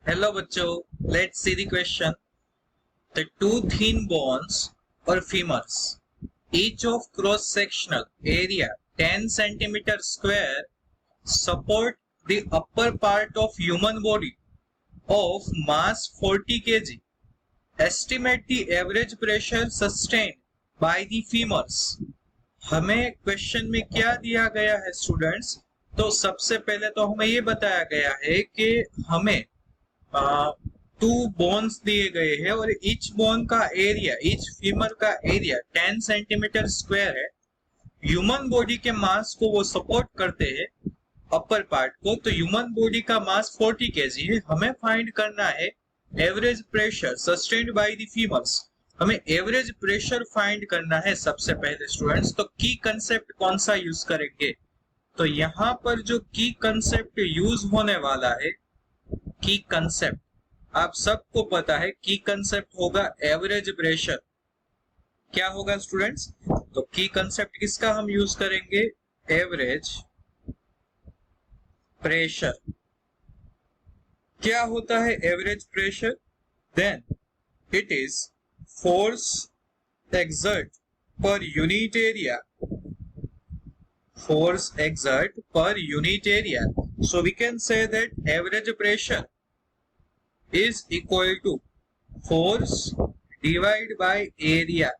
Hello बच्चों, let's see the question. The two thin bones or femurs, each of cross-sectional area 10 centimeter square, support the upper part of human body of mass 40 kg. Estimate the average pressure sustained by the femurs. हमें question में क्या दिया गया है students? तो सबसे पहले तो हमें ये बताया गया है कि हमें टू बोन्स दिए गए हैं और ईच बोन का एरिया, ईच फीमर का एरिया 10 सेंटीमीटर स्क्वायर है। ह्यूमन बॉडी के मास को वो सपोर्ट करते हैं अपर पार्ट को, तो ह्यूमन बॉडी का मास 40 केजी है। हमें फाइंड करना है average pressure sustained by the femurs. हमें एवरेज प्रेशर फाइंड करना है सबसे पहले स्टूडेंट्स। तो की कंसेप्ट कौन सा यूज करेंगे? तो यहाँ पर जो की कंसेप्ट यूज होने वाला है, की कंसेप्ट आप सबको पता है, की कंसेप्ट होगा एवरेज प्रेशर। क्या होगा स्टूडेंट्स? तो की कंसेप्ट किसका हम यूज करेंगे? Average pressure. क्या होता है average pressure? Then it is force exert per unit area, force exert per unit area. So we can say that average pressure is equal to force divided by area.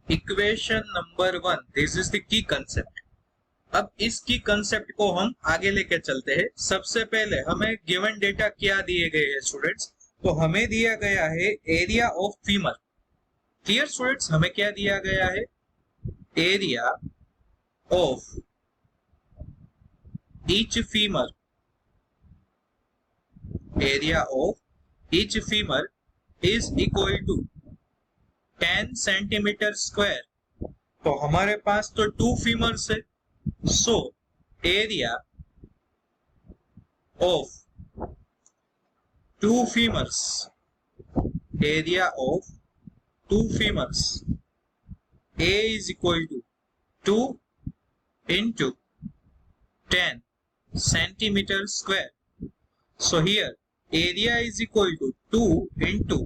Equation number 1. This is the key concept. अब इस की concept को हम आगे लेके चलते हैं। सबसे पहले हमें गिवन डेटा क्या दिए गए हैं स्टूडेंट्स? तो हमें दिया गया है area of femur. Clear students? हमें क्या दिया गया है? Area of each femur, area of each femur is equal to 10 centimetre square. तो हमारे पास तो टू फीमर्स है, so area of two femurs, area of two femurs, A is equal to 2 into 10 centimeter square. So here area is equal to 2 into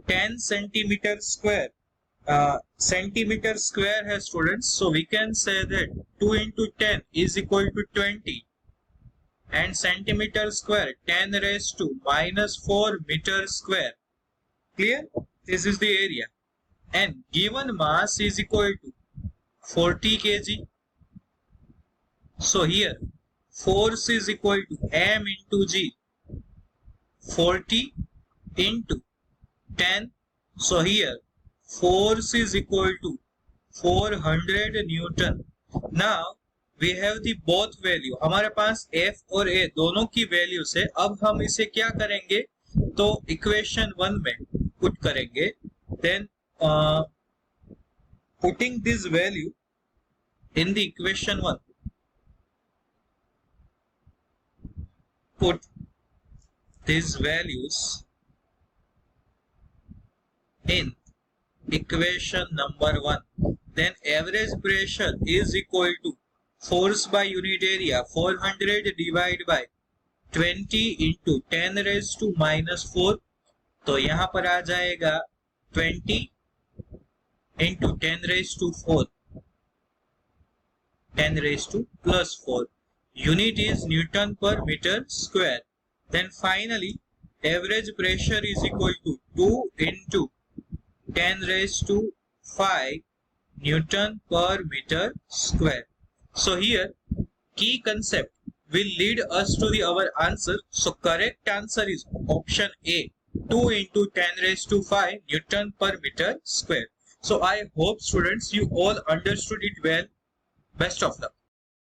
10 centimeter square. Centimeter square है students, so we can say that 2 into 10 is equal to 20 and centimeter square 10 raised to minus 4 meter square. Clear? This is the area. And given mass is equal to 40 kg. So here force is equal to m into g, 40 into 10. So here force is equal to 400 Newton. Now we have the both value. हमारे पास F और A दोनों की values है। अब हम इसे क्या करेंगे? तो इक्वेशन 1 में पुट करेंगे। Then putting this value in the equation 1, put these values in equation number 1, then average pressure is equal to force by unit area 400 divided by 20 into 10 raised to minus 4। तो यहाँ पर आ जाएगा 20 into 10 raised to 4, 10 raised to plus 4. Unit is Newton per meter square. Then finally average pressure is equal to 2 into 10 raised to 5 Newton per meter square. So here key concept will lead us to our answer. So correct answer is option A, 2 into 10 raised to 5 Newton per meter square. So I hope students you all understood it well. Best of luck.